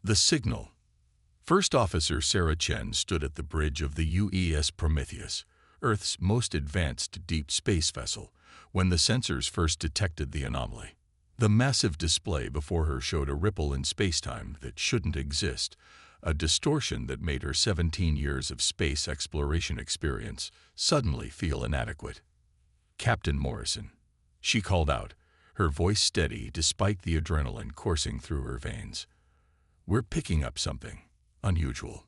The signal. First Officer Sarah Chen stood at the bridge of the UES Prometheus, Earth's most advanced deep space vessel, when the sensors first detected the anomaly. The massive display before her showed a ripple in spacetime that shouldn't exist, a distortion that made her 17 years of space exploration experience suddenly feel inadequate. "Captain Morrison," she called out, her voice steady despite the adrenaline coursing through her veins. "We're picking up something unusual."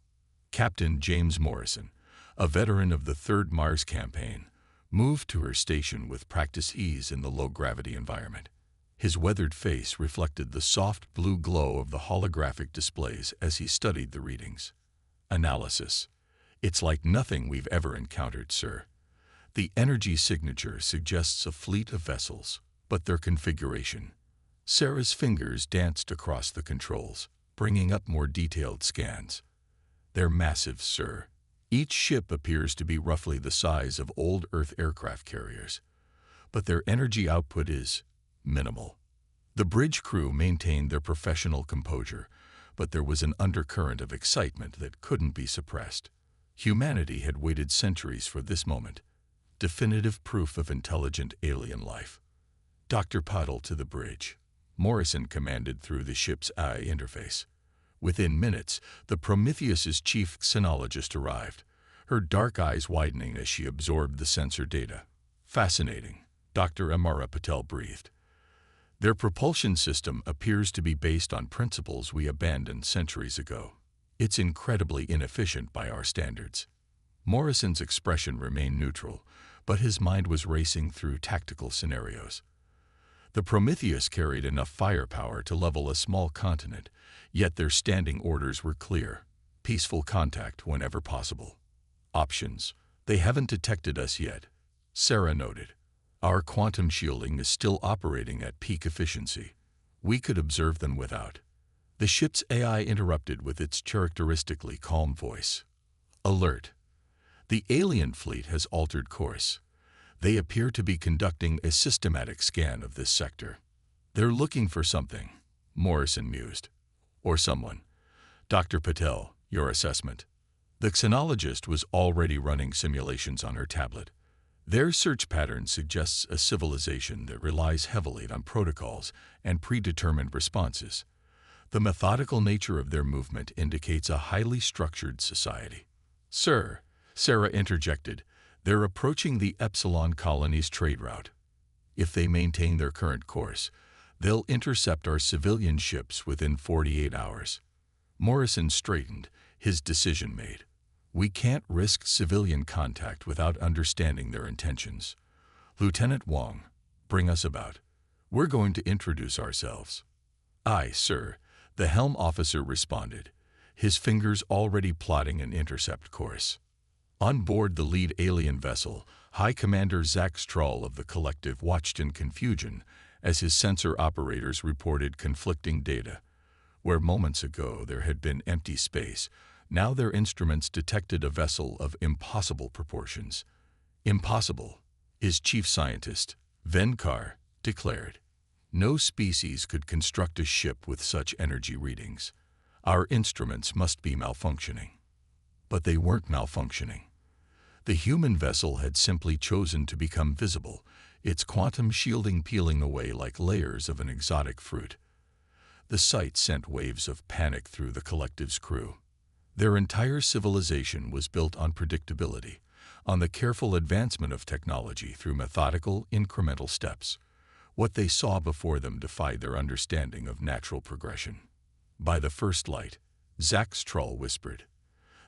Captain James Morrison, a veteran of the Third Mars campaign, moved to her station with practiced ease in the low-gravity environment. His weathered face reflected the soft blue glow of the holographic displays as he studied the readings. Analysis. "It's like nothing we've ever encountered, sir. The energy signature suggests a fleet of vessels, but their configuration." Sarah's fingers danced across the controls, bringing up more detailed scans. "They're massive, sir. Each ship appears to be roughly the size of old Earth aircraft carriers, but their energy output is minimal." The bridge crew maintained their professional composure, but there was an undercurrent of excitement that couldn't be suppressed. Humanity had waited centuries for this moment, definitive proof of intelligent alien life. "Dr. Paddle to the bridge," Morrison commanded through the ship's AI interface. Within minutes, the Prometheus's chief xenologist arrived, her dark eyes widening as she absorbed the sensor data. "Fascinating," Dr. Amara Patel breathed. "Their propulsion system appears to be based on principles we abandoned centuries ago. It's incredibly inefficient by our standards." Morrison's expression remained neutral, but his mind was racing through tactical scenarios. The Prometheus carried enough firepower to level a small continent, yet their standing orders were clear: peaceful contact whenever possible. Options. "They haven't detected us yet," Sarah noted. "Our quantum shielding is still operating at peak efficiency. We could observe them without." The ship's AI interrupted with its characteristically calm voice. "Alert. The alien fleet has altered course. They appear to be conducting a systematic scan of this sector." "They're looking for something," Morrison mused. "Or someone. Dr. Patel, your assessment." The xenologist was already running simulations on her tablet. "Their search pattern suggests a civilization that relies heavily on protocols and predetermined responses. The methodical nature of their movement indicates a highly structured society." "Sir," Sarah interjected, "they're approaching the Epsilon colony's trade route. If they maintain their current course, they'll intercept our civilian ships within 48 hours. Morrison straightened, his decision made. "We can't risk civilian contact without understanding their intentions. Lieutenant Wong, bring us about. We're going to introduce ourselves." "Aye, sir," the helm officer responded, his fingers already plotting an intercept course. On board the lead alien vessel, High Commander Zach Strahl of the Collective watched in confusion as his sensor operators reported conflicting data. Where moments ago there had been empty space, now their instruments detected a vessel of impossible proportions. "Impossible," his chief scientist, Venkar, declared. "No species could construct a ship with such energy readings. Our instruments must be malfunctioning." But they weren't malfunctioning. The human vessel had simply chosen to become visible, its quantum shielding peeling away like layers of an exotic fruit. The sight sent waves of panic through the Collective's crew. Their entire civilization was built on predictability, on the careful advancement of technology through methodical, incremental steps. What they saw before them defied their understanding of natural progression. "By the first light," Zach Strahl whispered.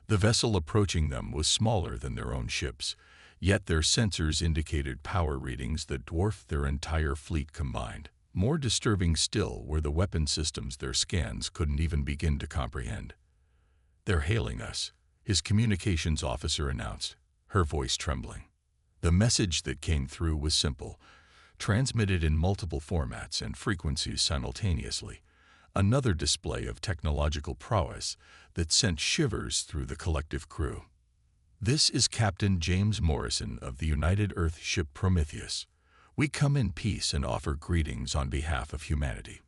The vessel approaching them was smaller than their own ships, yet their sensors indicated power readings that dwarfed their entire fleet combined. More disturbing still were the weapon systems their scans couldn't even begin to comprehend. "They're hailing us," his communications officer announced, her voice trembling. The message that came through was simple, transmitted in multiple formats and frequencies simultaneously. Another display of technological prowess that sent shivers through the Collective crew. "This is Captain James Morrison of the United Earth ship Prometheus. We come in peace and offer greetings on behalf of humanity."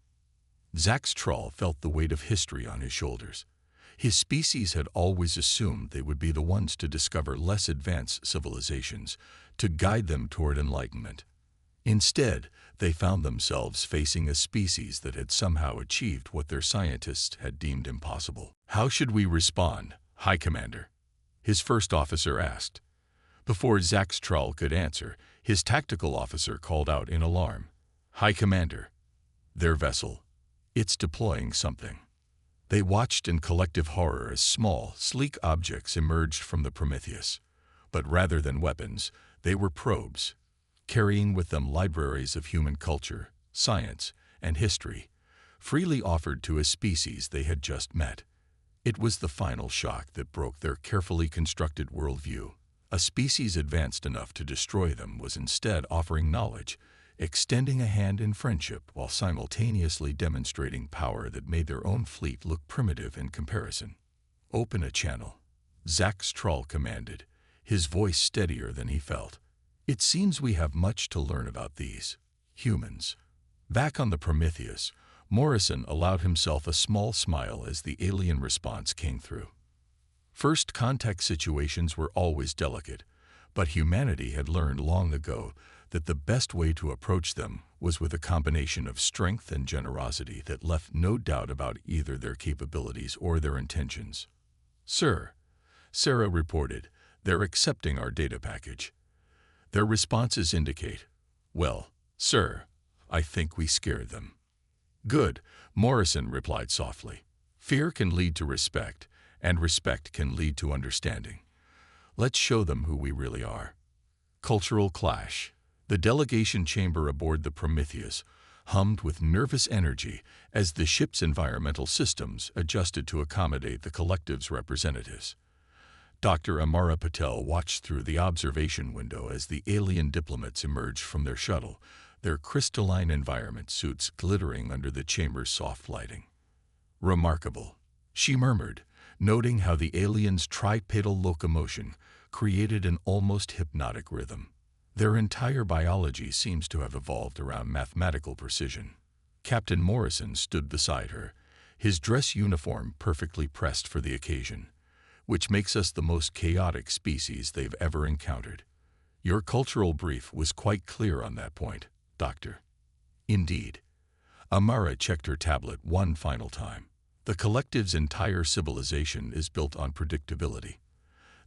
Zax Trull felt the weight of history on his shoulders. His species had always assumed they would be the ones to discover less advanced civilizations, to guide them toward enlightenment. Instead, they found themselves facing a species that had somehow achieved what their scientists had deemed impossible. "How should we respond, High Commander?" his first officer asked. Before Zax Trull could answer, his tactical officer called out in alarm. "High Commander, their vessel. It's deploying something." They watched in collective horror as small, sleek objects emerged from the Prometheus. But rather than weapons, they were probes, carrying with them libraries of human culture, science, and history, freely offered to a species they had just met. It was the final shock that broke their carefully constructed worldview. A species advanced enough to destroy them was instead offering knowledge, extending a hand in friendship while simultaneously demonstrating power that made their own fleet look primitive in comparison. "Open a channel," Zax Trull commanded, his voice steadier than he felt. "It seems we have much to learn about these humans." Back on the Prometheus, Morrison allowed himself a small smile as the alien response came through. First contact situations were always delicate, but humanity had learned long ago that the best way to approach them was with a combination of strength and generosity that left no doubt about either their capabilities or their intentions. "Sir," Sarah reported, "they're accepting our data package. Their responses indicate, well, sir, I think we scared them." "Good," Morrison replied softly. "Fear can lead to respect, and respect can lead to understanding. Let's show them who we really are." Cultural clash. The delegation chamber aboard the Prometheus hummed with nervous energy as the ship's environmental systems adjusted to accommodate the collective's representatives. Dr. Amara Patel watched through the observation window as the alien diplomats emerged from their shuttle, their crystalline environment suits glittering under the chamber's soft lighting. "Remarkable," she murmured, noting how the aliens' tripedal locomotion created an almost hypnotic rhythm. Their entire biology seems to have evolved around mathematical precision. Captain Morrison stood beside her, his dress uniform perfectly pressed for the occasion, which makes us the most chaotic species they've ever encountered. "Your cultural brief was quite clear on that point, Doctor." "Indeed." Amara checked her tablet one final time. "The collective's entire civilization is built on predictability.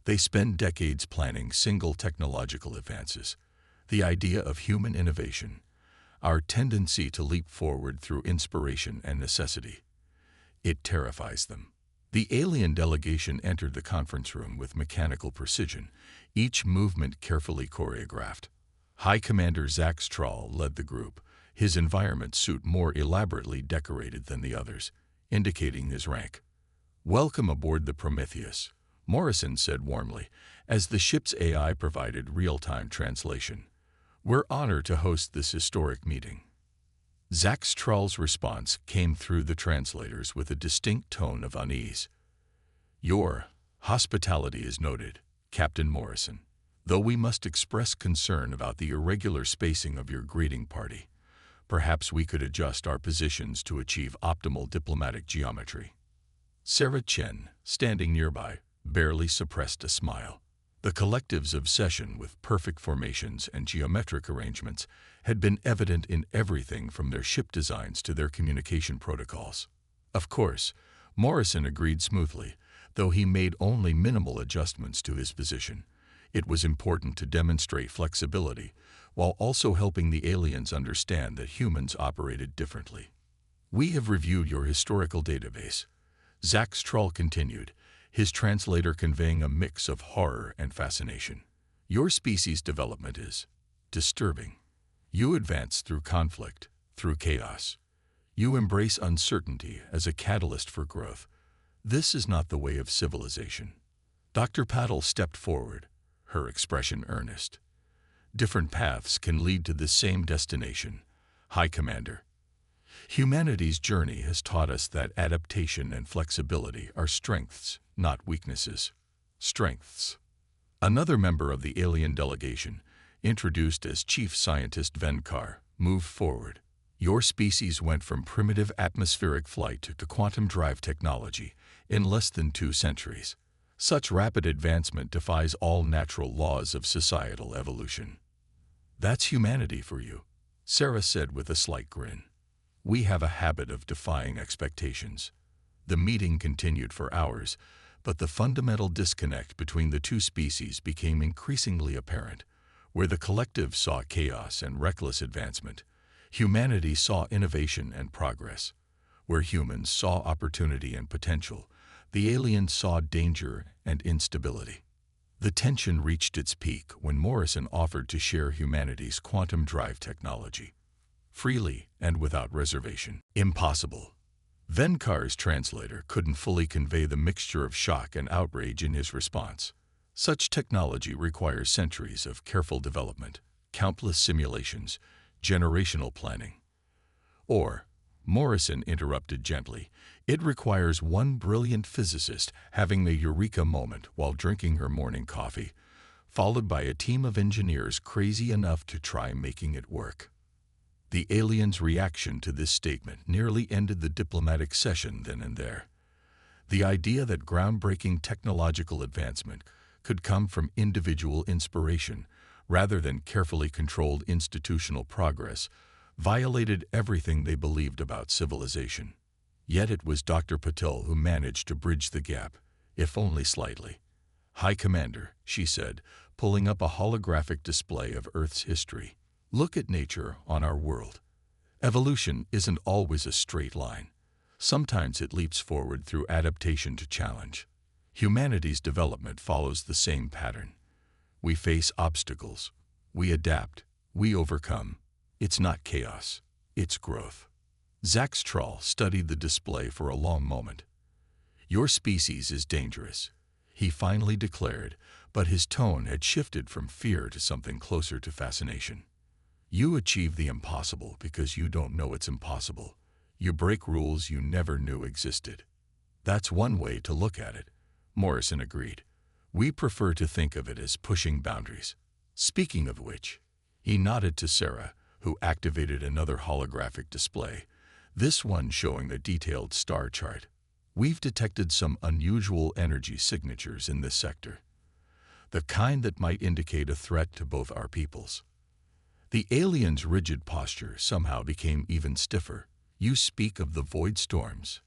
They spend decades planning single technological advances, the idea of human innovation, our tendency to leap forward through inspiration and necessity. It terrifies them." The alien delegation entered the conference room with mechanical precision, each movement carefully choreographed. High Commander Zax Trull led the group, his environment suit more elaborately decorated than the others, indicating his rank. "Welcome aboard the Prometheus," Morrison said warmly, as the ship's AI provided real-time translation. "We're honored to host this historic meeting." Zax Trull's response came through the translators with a distinct tone of unease. "Your hospitality is noted, Captain Morrison, though we must express concern about the irregular spacing of your greeting party. Perhaps we could adjust our positions to achieve optimal diplomatic geometry." Sarah Chen, standing nearby, barely suppressed a smile. The collective's obsession with perfect formations and geometric arrangements had been evident in everything from their ship designs to their communication protocols. Of course, Morrison agreed smoothly, though he made only minimal adjustments to his position. It was important to demonstrate flexibility, while also helping the aliens understand that humans operated differently. "We have reviewed your historical database," Zax Trull continued, his translator conveying a mix of horror and fascination. "Your species' development is disturbing. You advance through conflict, through chaos. You embrace uncertainty as a catalyst for growth. This is not the way of civilization." Dr. Patel stepped forward, her expression earnest. "Different paths can lead to the same destination, High Commander. Humanity's journey has taught us that adaptation and flexibility are strengths, not weaknesses. Strengths." Another member of the alien delegation, introduced as Chief Scientist Venkar, moved forward. Your species went from primitive atmospheric flight to quantum drive technology in less than 2 centuries. Such rapid advancement defies all natural laws of societal evolution. That's humanity for you, Sarah said with a slight grin. We have a habit of defying expectations. The meeting continued for hours, but the fundamental disconnect between the two species became increasingly apparent. Where the collective saw chaos and reckless advancement, humanity saw innovation and progress. Where humans saw opportunity and potential, the aliens saw danger and instability. The tension reached its peak when Morrison offered to share humanity's quantum drive technology. Freely and without reservation. Impossible. Venkar's translator couldn't fully convey the mixture of shock and outrage in his response. Such technology requires centuries of careful development, countless simulations, generational planning. Or, Morrison interrupted gently, it requires one brilliant physicist having the eureka moment while drinking her morning coffee, followed by a team of engineers crazy enough to try making it work. The aliens' reaction to this statement nearly ended the diplomatic session then and there. The idea that groundbreaking technological advancement could come from individual inspiration rather than carefully controlled institutional progress violated everything they believed about civilization. Yet it was Dr. Patel who managed to bridge the gap, if only slightly. High Commander, she said, pulling up a holographic display of Earth's history. Look at nature on our world. Evolution isn't always a straight line. Sometimes it leaps forward through adaptation to challenge. Humanity's development follows the same pattern. We face obstacles. We adapt. We overcome. It's not chaos. It's growth. Zaxtrahl studied the display for a long moment. Your species is dangerous, he finally declared, but his tone had shifted from fear to something closer to fascination. You achieve the impossible because you don't know it's impossible. You break rules you never knew existed. That's one way to look at it, Morrison agreed. We prefer to think of it as pushing boundaries. Speaking of which, he nodded to Sarah, who activated another holographic display, this one showing the detailed star chart. We've detected some unusual energy signatures in this sector, the kind that might indicate a threat to both our peoples. The alien's rigid posture somehow became even stiffer. You speak of the void storms,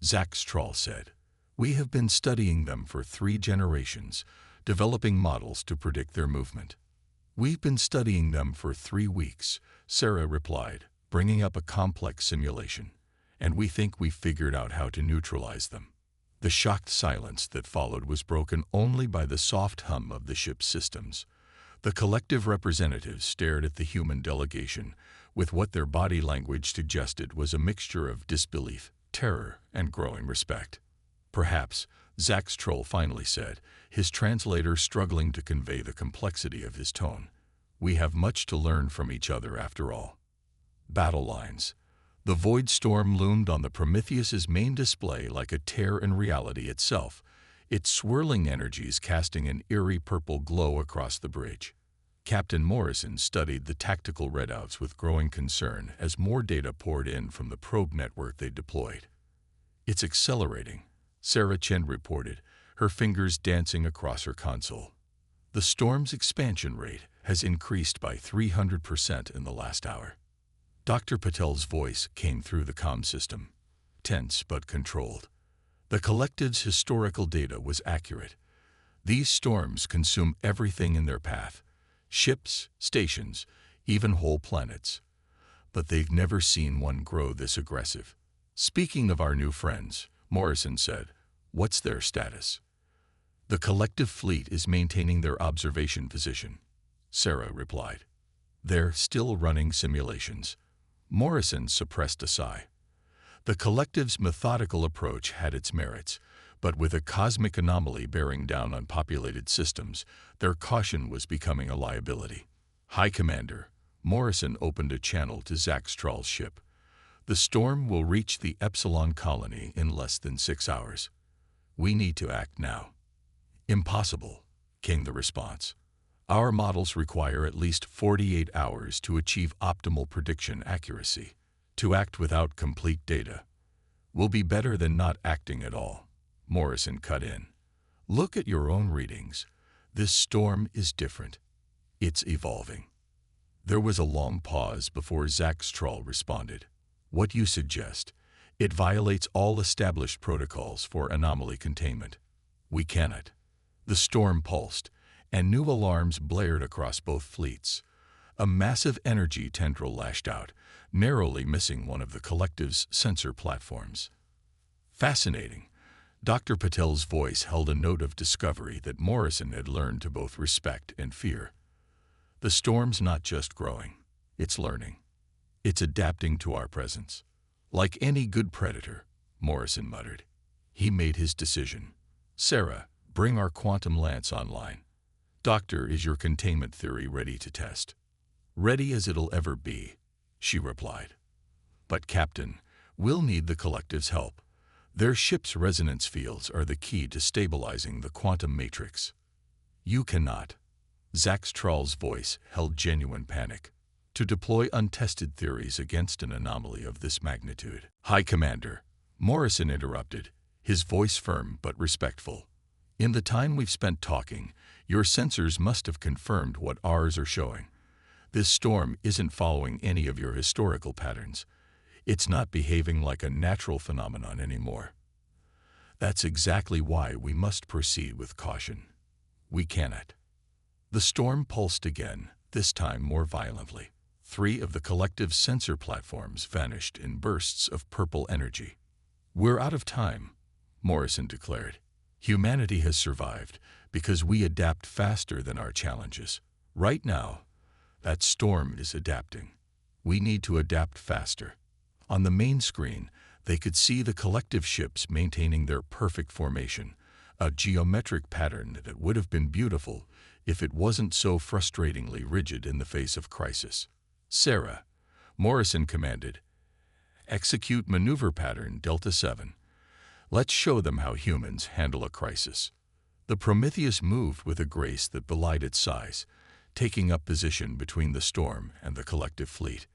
Zaxtrahl said. We have been studying them for 3 generations, developing models to predict their movement. We've been studying them for 3 weeks, Sarah replied, bringing up a complex simulation, and we think we've figured out how to neutralize them. The shocked silence that followed was broken only by the soft hum of the ship's systems. The collective representatives stared at the human delegation with what their body language suggested was a mixture of disbelief, terror, and growing respect. Perhaps, Zaxtrahl finally said, his translator struggling to convey the complexity of his tone. We have much to learn from each other after all. Battle lines. The void storm loomed on the Prometheus's main display like a tear in reality itself, its swirling energies casting an eerie purple glow across the bridge. Captain Morrison studied the tactical readouts with growing concern as more data poured in from the probe network they deployed. It's accelerating, Sarah Chen reported, her fingers dancing across her console. The storm's expansion rate has increased by 300% in the last hour. Dr. Patel's voice came through the comm system, tense but controlled. The collective's historical data was accurate. These storms consume everything in their path, ships, stations, even whole planets. But they've never seen one grow this aggressive. Speaking of our new friends, Morrison said, what's their status? The collective fleet is maintaining their observation position, Sarah replied. They're still running simulations. Morrison suppressed a sigh. The collective's methodical approach had its merits, but with a cosmic anomaly bearing down on populated systems, their caution was becoming a liability. High Commander, Morrison opened a channel to Zaxtrahl's ship. The storm will reach the Epsilon colony in less than 6 hours. We need to act now. Impossible, came the response. Our models require at least 48 hours to achieve optimal prediction accuracy. To act without complete data will be better than not acting at all. Morrison cut in. Look at your own readings. This storm is different. It's evolving. There was a long pause before Zaxtrol responded. What you suggest? It violates all established protocols for anomaly containment. We cannot. The storm pulsed, and new alarms blared across both fleets. A massive energy tendril lashed out, narrowly missing one of the collective's sensor platforms. Fascinating. Dr. Patel's voice held a note of discovery that Morrison had learned to both respect and fear. The storm's not just growing, it's learning. It's adapting to our presence. Like any good predator, Morrison muttered. He made his decision. Sarah, bring our quantum lance online. Doctor, is your containment theory ready to test? Ready as it'll ever be, she replied. But Captain, we'll need the collective's help. Their ship's resonance fields are the key to stabilizing the quantum matrix. You cannot. Zaxtrol's voice held genuine panic. To deploy untested theories against an anomaly of this magnitude. High Commander, Morrison interrupted, his voice firm but respectful. In the time we've spent talking, your sensors must have confirmed what ours are showing. This storm isn't following any of your historical patterns. It's not behaving like a natural phenomenon anymore. That's exactly why we must proceed with caution. We cannot. The storm pulsed again, this time more violently. 3 of the collective's sensor platforms vanished in bursts of purple energy. We're out of time, Morrison declared. Humanity has survived because we adapt faster than our challenges. Right now, that storm is adapting. We need to adapt faster. On the main screen, they could see the collective ships maintaining their perfect formation, a geometric pattern that would have been beautiful if it wasn't so frustratingly rigid in the face of crisis. Sarah, Morrison commanded, execute maneuver pattern Delta 7. Let's show them how humans handle a crisis. The Prometheus moved with a grace that belied its size, taking up position between the storm and the collective fleet.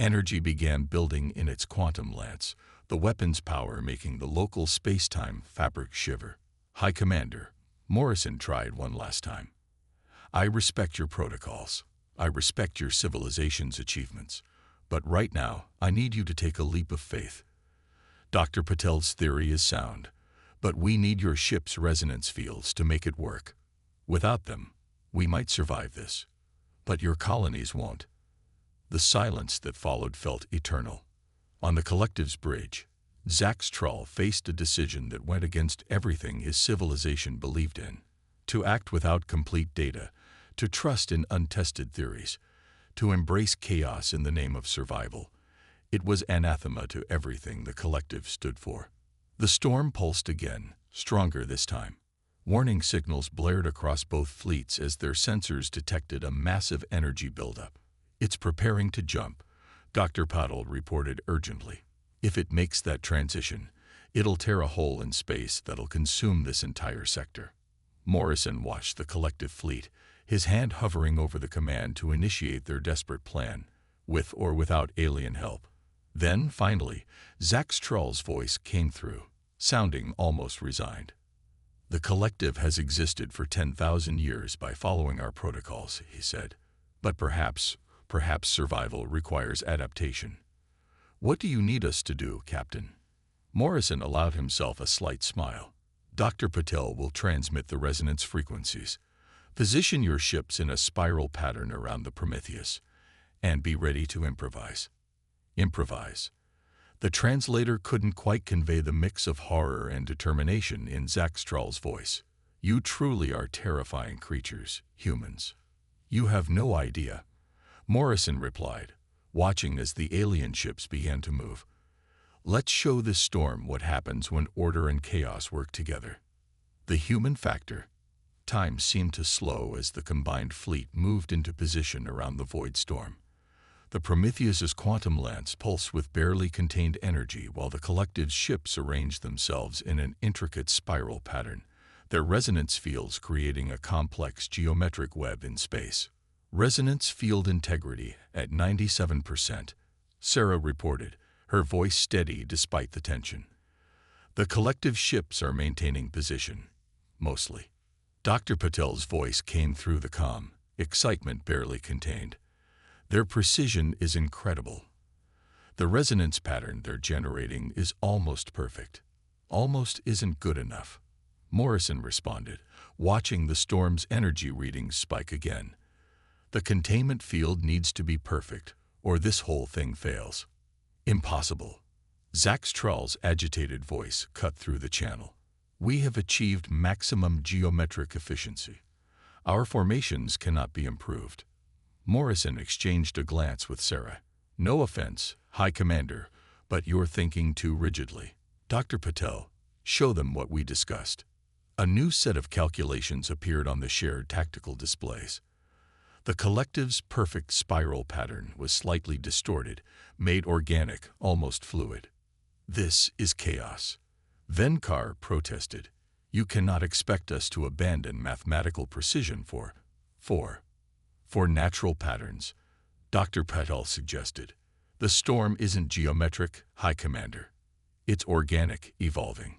Energy began building in its quantum lance, the weapon's power making the local space-time fabric shiver. High Commander, Morrison tried one last time. I respect your protocols. I respect your civilization's achievements. But right now, I need you to take a leap of faith. Dr. Patel's theory is sound, but we need your ship's resonance fields to make it work. Without them, we might survive this, but your colonies won't. The silence that followed felt eternal. On the collective's bridge, Zaxtrol faced a decision that went against everything his civilization believed in. To act without complete data, to trust in untested theories, to embrace chaos in the name of survival. It was anathema to everything the collective stood for. The storm pulsed again, stronger this time. Warning signals blared across both fleets as their sensors detected a massive energy buildup. It's preparing to jump, Dr. Patel reported urgently. If it makes that transition, it'll tear a hole in space that'll consume this entire sector. Morrison watched the collective fleet, his hand hovering over the command to initiate their desperate plan, with or without alien help. Then, finally, Zaxtrol's voice came through, sounding almost resigned. The collective has existed for 10,000 years by following our protocols, he said. But perhaps survival requires adaptation. What do you need us to do, Captain? Morrison allowed himself a slight smile. Dr. Patel will transmit the resonance frequencies. Position your ships in a spiral pattern around the Prometheus, and be ready to improvise. Improvise. The translator couldn't quite convey the mix of horror and determination in Zaxtrol's voice. You truly are terrifying creatures, humans. You have no idea, Morrison replied, watching as the alien ships began to move. Let's show this storm what happens when order and chaos work together. The human factor. Time seemed to slow as the combined fleet moved into position around the void storm. The Prometheus's quantum lance pulsed with barely contained energy while the collective's ships arranged themselves in an intricate spiral pattern, their resonance fields creating a complex geometric web in space. Resonance field integrity at 97%, Sarah reported, her voice steady despite the tension. The collective ships are maintaining position. Mostly. Dr. Patel's voice came through the comm, excitement barely contained. Their precision is incredible. The resonance pattern they're generating is almost perfect. Almost isn't good enough. Morrison responded, watching the storm's energy readings spike again. The containment field needs to be perfect, or this whole thing fails. Impossible. Zach Strahl's agitated voice cut through the channel. We have achieved maximum geometric efficiency. Our formations cannot be improved. Morrison exchanged a glance with Sarah. No offense, High Commander, but you're thinking too rigidly. Dr. Patel, show them what we discussed. A new set of calculations appeared on the shared tactical displays. The collective's perfect spiral pattern was slightly distorted, made organic, almost fluid. This is chaos. Venkar protested. You cannot expect us to abandon mathematical precision for natural patterns, Dr. Patel suggested. The storm isn't geometric, High Commander. It's organic, evolving.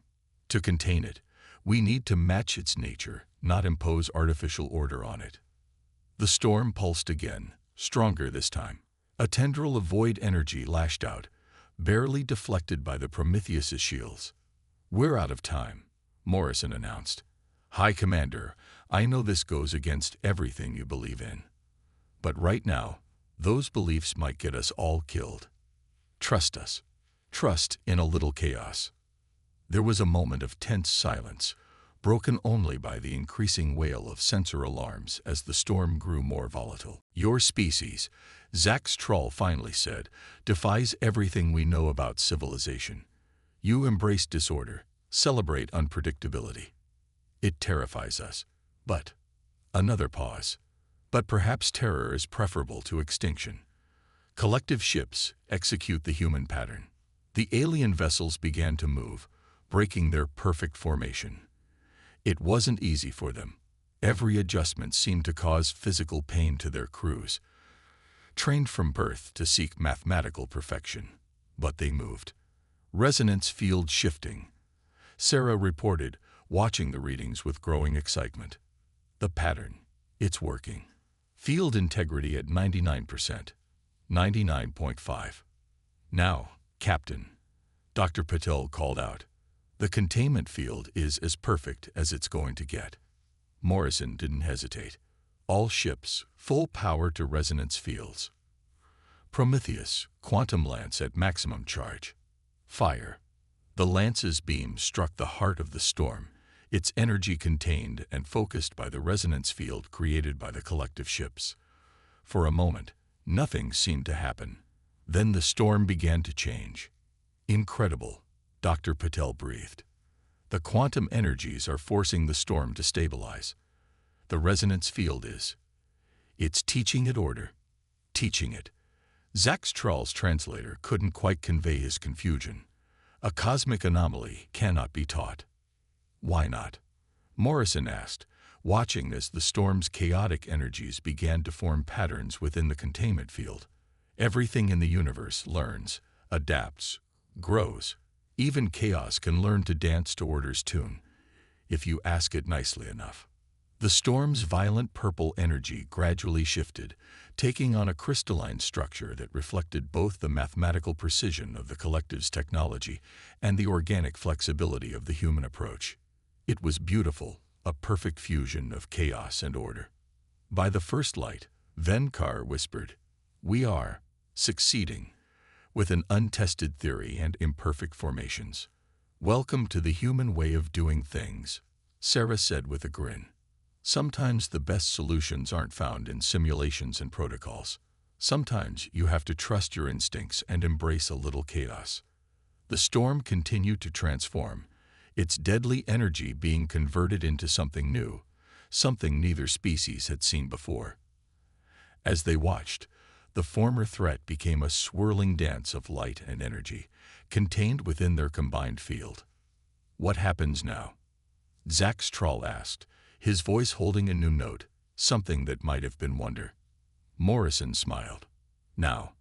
To contain it, we need to match its nature, not impose artificial order on it. The storm pulsed again, stronger this time. A tendril of void energy lashed out, barely deflected by the Prometheus's shields. We're out of time, Morrison announced. High Commander, I know this goes against everything you believe in. But right now, those beliefs might get us all killed. Trust us. Trust in a little chaos. There was a moment of tense silence, broken only by the increasing wail of sensor alarms as the storm grew more volatile. Your species, Zach Strahl finally said, defies everything we know about civilization. You embrace disorder, celebrate unpredictability. It terrifies us. But, another pause. But perhaps terror is preferable to extinction. Collective ships execute the human pattern. The alien vessels began to move, breaking their perfect formation. It wasn't easy for them. Every adjustment seemed to cause physical pain to their crews, trained from birth to seek mathematical perfection. But they moved. Resonance field shifting. Sarah reported, watching the readings with growing excitement. The pattern. It's working. Field integrity at 99%. 99.5. Now, Captain, Dr. Patel called out. The containment field is as perfect as it's going to get. Morrison didn't hesitate. All ships, full power to resonance fields. Prometheus, quantum lance at maximum charge. Fire. The lance's beam struck the heart of the storm, its energy contained and focused by the resonance field created by the collective ships. For a moment, nothing seemed to happen. Then the storm began to change. Incredible, Dr. Patel breathed. The quantum energies are forcing the storm to stabilize. The resonance field is. It's teaching it order. Teaching it. Zach Strahl's translator couldn't quite convey his confusion. A cosmic anomaly cannot be taught. Why not? Morrison asked, watching as the storm's chaotic energies began to form patterns within the containment field. Everything in the universe learns, adapts, grows. Even chaos can learn to dance to order's tune, if you ask it nicely enough. The storm's violent purple energy gradually shifted, taking on a crystalline structure that reflected both the mathematical precision of the collective's technology and the organic flexibility of the human approach. It was beautiful, a perfect fusion of chaos and order. By the first light, Venkar whispered, "We are succeeding with an untested theory and imperfect formations. Welcome to the human way of doing things," Sarah said with a grin. Sometimes the best solutions aren't found in simulations and protocols. Sometimes you have to trust your instincts and embrace a little chaos. The storm continued to transform, its deadly energy being converted into something new, something neither species had seen before. As they watched, the former threat became a swirling dance of light and energy, contained within their combined field. What happens now? Zach Strahl asked, his voice holding a new note, something that might have been wonder. Morrison smiled. Now,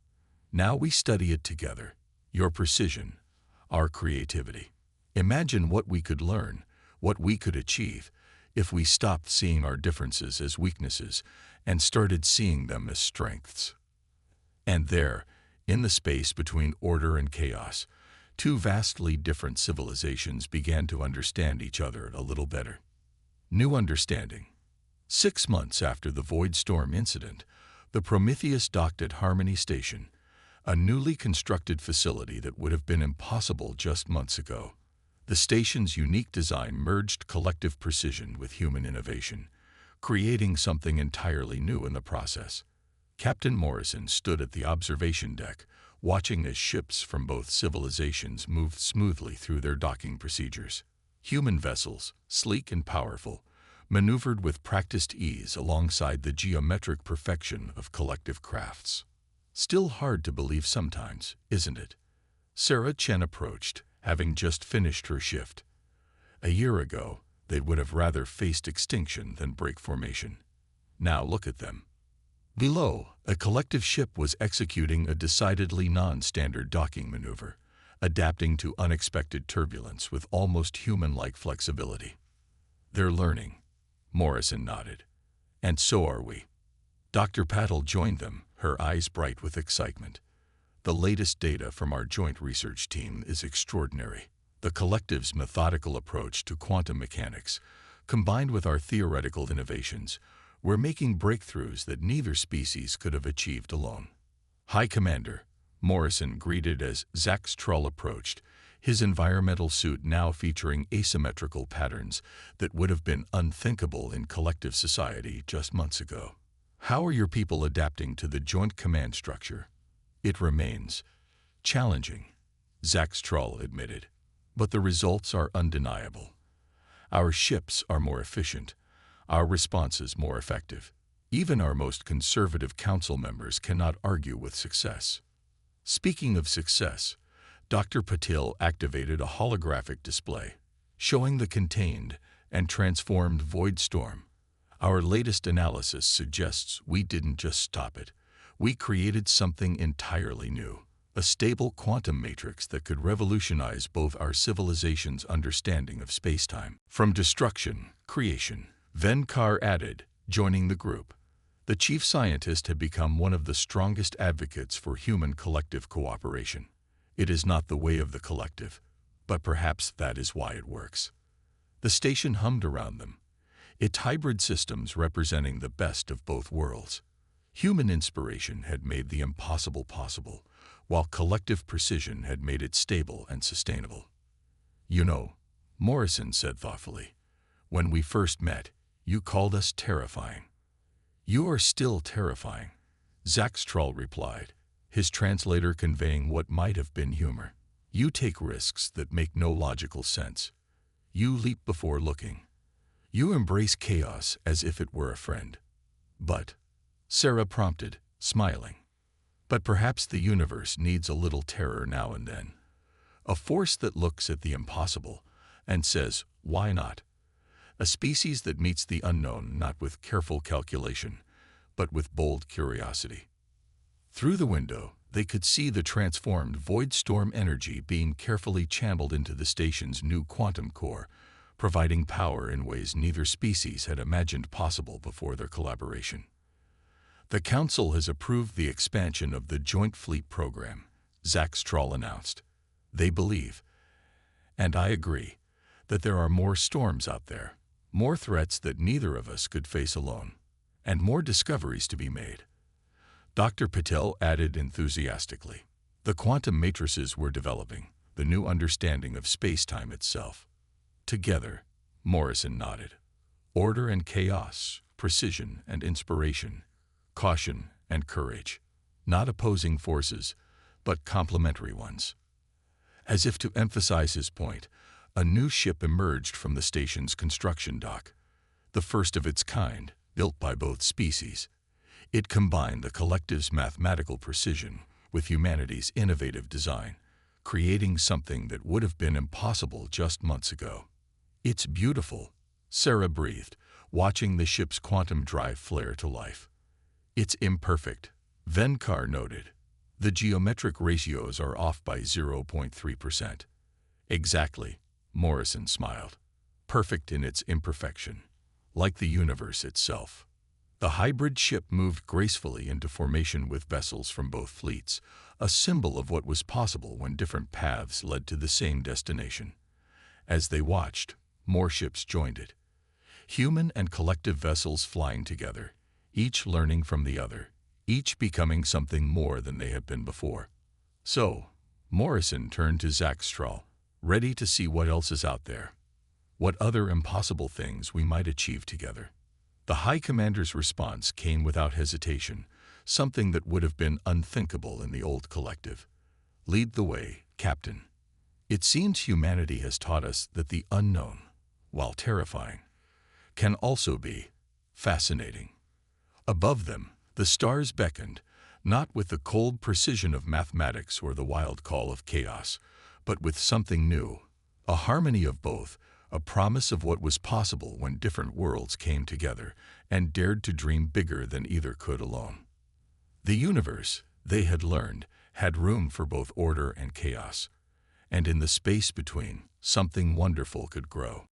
Now we study it together. Your precision, our creativity. Imagine what we could learn, what we could achieve, if we stopped seeing our differences as weaknesses and started seeing them as strengths. And there, in the space between order and chaos, two vastly different civilizations began to understand each other a little better. New understanding. 6 months after the Void Storm incident, the Prometheus docked at Harmony Station, a newly constructed facility that would have been impossible just months ago. The station's unique design merged collective precision with human innovation, creating something entirely new in the process. Captain Morrison stood at the observation deck, watching as ships from both civilizations moved smoothly through their docking procedures. Human vessels, sleek and powerful, maneuvered with practiced ease alongside the geometric perfection of collective crafts. Still hard to believe sometimes, isn't it? Sarah Chen approached, having just finished her shift. A year ago, they would have rather faced extinction than break formation. Now look at them. Below, a collective ship was executing a decidedly non-standard docking maneuver, adapting to unexpected turbulence with almost human-like flexibility. They're learning. Morrison nodded. And so are we. Dr. Patel joined them, her eyes bright with excitement. The latest data from our joint research team is extraordinary. The collective's methodical approach to quantum mechanics, combined with our theoretical innovations, we're making breakthroughs that neither species could have achieved alone. High Commander, Morrison greeted as Zax Trull approached, his environmental suit now featuring asymmetrical patterns that would have been unthinkable in collective society just months ago. How are your people adapting to the joint command structure? It remains challenging, Zax Trull admitted, but the results are undeniable. Our ships are more efficient, our responses more effective. Even our most conservative council members cannot argue with success. Speaking of success, Dr. Patil activated a holographic display, showing the contained and transformed Void Storm. Our latest analysis suggests we didn't just stop it. We created something entirely new, a stable quantum matrix that could revolutionize both our civilization's understanding of spacetime. From destruction, creation, Venkar added, joining the group. The chief scientist had become one of the strongest advocates for human collective cooperation. It is not the way of the collective, but perhaps that is why it works. The station hummed around them, its hybrid systems representing the best of both worlds. Human inspiration had made the impossible possible, while collective precision had made it stable and sustainable. You know, Morrison said thoughtfully, when we first met, you called us terrifying. You are still terrifying, Zax Trull replied, his translator conveying what might have been humor. You take risks that make no logical sense. You leap before looking. You embrace chaos as if it were a friend. But, Sarah prompted, smiling. But perhaps the universe needs a little terror now and then. A force that looks at the impossible and says, why not? A species that meets the unknown not with careful calculation, but with bold curiosity. Through the window, they could see the transformed Void Storm energy being carefully channeled into the station's new quantum core, providing power in ways neither species had imagined possible before their collaboration. The Council has approved the expansion of the Joint Fleet Program, Zax Trull announced. They believe, and I agree, that there are more storms out there, more threats that neither of us could face alone, and more discoveries to be made. Dr. Patel added enthusiastically. The quantum matrices we're developing, the new understanding of space-time itself. Together, Morrison nodded. Order and chaos, precision and inspiration, caution and courage. Not opposing forces, but complementary ones. As if to emphasize his point, a new ship emerged from the station's construction dock, the first of its kind, built by both species. It combined the collective's mathematical precision with humanity's innovative design, creating something that would have been impossible just months ago. It's beautiful, Sarah breathed, watching the ship's quantum drive flare to life. It's imperfect, Venkar noted. The geometric ratios are off by 0.3%. Exactly, Morrison smiled. Perfect in its imperfection, like the universe itself. The hybrid ship moved gracefully into formation with vessels from both fleets, a symbol of what was possible when different paths led to the same destination. As they watched, more ships joined it. Human and collective vessels flying together, each learning from the other, each becoming something more than they had been before. So, Morrison turned to Zach Strahl, ready to see what else is out there. What other impossible things we might achieve together. The High Commander's response came without hesitation, something that would have been unthinkable in the old collective. Lead the way, Captain. It seems humanity has taught us that the unknown, while terrifying, can also be fascinating. Above them, the stars beckoned, not with the cold precision of mathematics or the wild call of chaos, but with something new, a harmony of both, a promise of what was possible when different worlds came together and dared to dream bigger than either could alone. The universe, they had learned, had room for both order and chaos, and in the space between, something wonderful could grow.